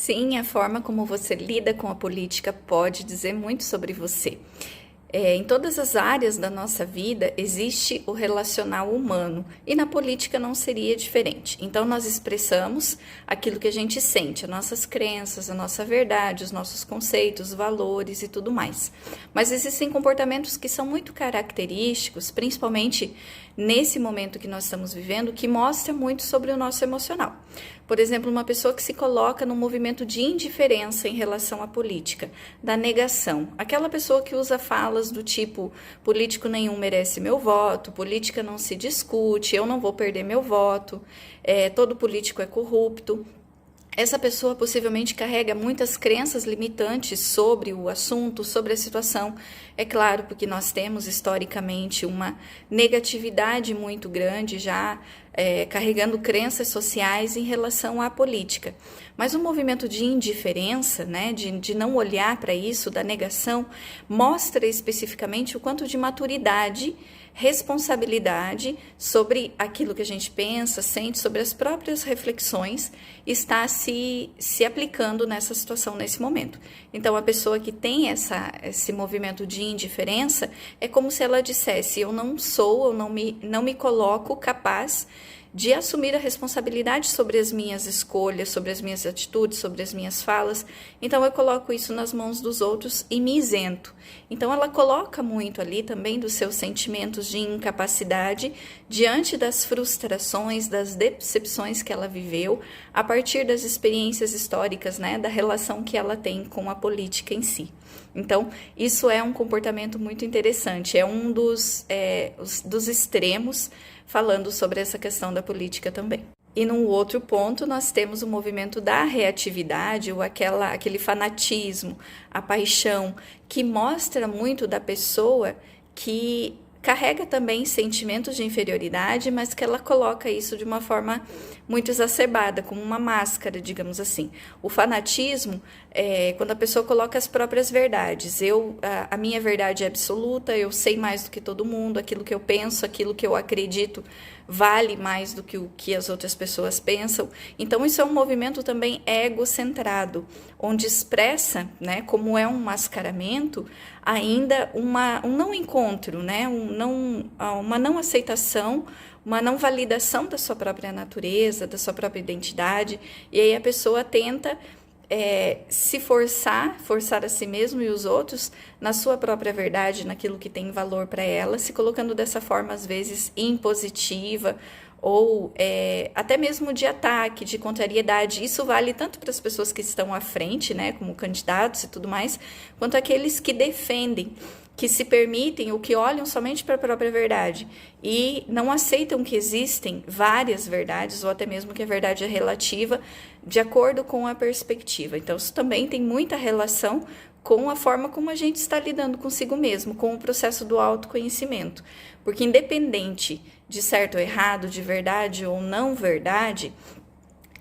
Sim, a forma como você lida com a política pode dizer muito sobre você. Em todas as áreas da nossa vida existe o relacional humano e na política não seria diferente. Então, nós expressamos aquilo que a gente sente, as nossas crenças, a nossa verdade, os nossos conceitos, valores e tudo mais. Mas existem comportamentos que são muito característicos, principalmente nesse momento que nós estamos vivendo, que mostra muito sobre o nosso emocional. Por exemplo, uma pessoa que se coloca num movimento de indiferença em relação à política, da negação. Aquela pessoa que usa falas do tipo: político nenhum merece meu voto, política não se discute, eu não vou perder meu voto, todo político é corrupto. Essa pessoa possivelmente carrega muitas crenças limitantes sobre o assunto, sobre a situação. É claro, porque nós temos historicamente uma negatividade muito grande já carregando crenças sociais em relação à política. Mas o movimento de indiferença, né, de não olhar para isso, da negação, mostra especificamente o quanto de maturidade, responsabilidade sobre aquilo que a gente pensa, sente, sobre as próprias reflexões, está se aplicando nessa situação, nesse momento. Então, a pessoa que tem esse movimento de indiferença, é como se ela dissesse: eu não sou, eu não me coloco capaz de assumir a responsabilidade sobre as minhas escolhas, sobre as minhas atitudes, sobre as minhas falas. Então, eu coloco isso nas mãos dos outros e me isento. Então, ela coloca muito ali também dos seus sentimentos de incapacidade diante das frustrações, das decepções que ela viveu, a partir das experiências históricas, né, da relação que ela tem com a política em si. Então, isso é um comportamento muito interessante, é um dos extremos, falando sobre essa questão da política também. E num outro ponto, nós temos o movimento da reatividade, ou aquele fanatismo, a paixão, que mostra muito da pessoa que carrega também sentimentos de inferioridade, mas que ela coloca isso de uma forma muito exacerbada, como uma máscara, digamos assim. O fanatismo é quando a pessoa coloca as próprias verdades. A minha verdade é absoluta, eu sei mais do que todo mundo, aquilo que eu penso, aquilo que eu acredito vale mais do que o que as outras pessoas pensam. Então, isso é um movimento também egocentrado, onde expressa, né, como é um mascaramento, ainda um não encontro, né, uma não aceitação, uma não validação da sua própria natureza, da sua própria identidade, e aí a pessoa tenta se forçar a si mesmo e os outros na sua própria verdade, naquilo que tem valor para ela, se colocando dessa forma, às vezes, impositiva ou até mesmo de ataque, de contrariedade. Isso vale tanto para as pessoas que estão à frente, né, como candidatos e tudo mais, quanto aqueles que defendem, que se permitem ou que olham somente para a própria verdade e não aceitam que existem várias verdades ou até mesmo que a verdade é relativa de acordo com a perspectiva. Então, isso também tem muita relação com a forma como a gente está lidando consigo mesmo, com o processo do autoconhecimento. Porque independente de certo ou errado, de verdade ou não verdade,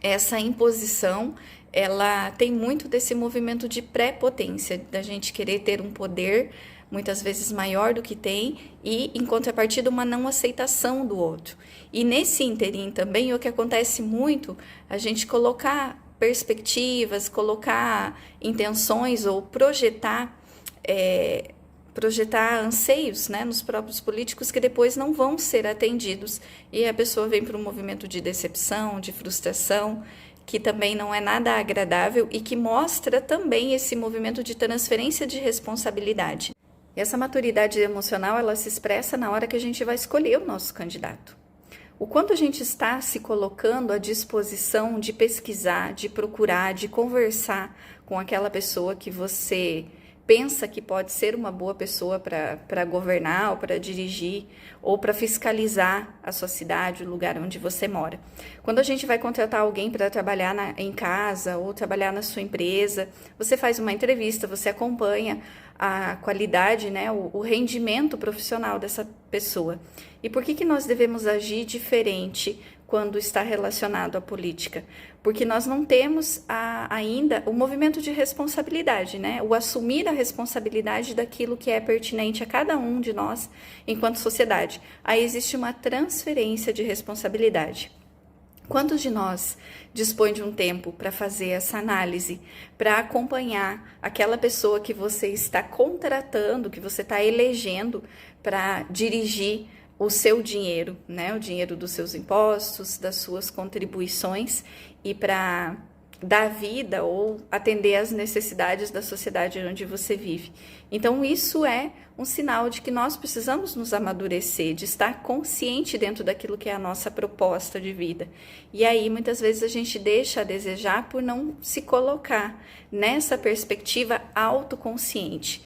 essa imposição, ela tem muito desse movimento de prepotência, da gente querer ter um poder muitas vezes maior do que tem, e em contrapartida uma não aceitação do outro. E nesse ínterim também o que acontece muito, a gente colocar perspectivas, colocar intenções ou projetar anseios, né, nos próprios políticos que depois não vão ser atendidos, e a pessoa vem para um movimento de decepção, de frustração, que também não é nada agradável e que mostra também esse movimento de transferência de responsabilidade. E essa maturidade emocional, ela se expressa na hora que a gente vai escolher o nosso candidato. O quanto a gente está se colocando à disposição de pesquisar, de procurar, de conversar com aquela pessoa que você pensa que pode ser uma boa pessoa para governar, ou para dirigir, ou para fiscalizar a sua cidade, o lugar onde você mora. Quando a gente vai contratar alguém para trabalhar em casa ou trabalhar na sua empresa, você faz uma entrevista, você acompanha a qualidade, né, o rendimento profissional dessa pessoa. E por que nós devemos agir diferente quando está relacionado à política? Porque nós não temos ainda o movimento de responsabilidade, né? O assumir a responsabilidade daquilo que é pertinente a cada um de nós enquanto sociedade. Aí existe uma transferência de responsabilidade. Quantos de nós dispõe de um tempo para fazer essa análise, para acompanhar aquela pessoa que você está contratando, que você está elegendo para dirigir o seu dinheiro, né? O dinheiro dos seus impostos, das suas contribuições e para dar vida ou atender às necessidades da sociedade onde você vive. Então, isso é um sinal de que nós precisamos nos amadurecer, de estar consciente dentro daquilo que é a nossa proposta de vida. E aí, muitas vezes, a gente deixa a desejar por não se colocar nessa perspectiva autoconsciente.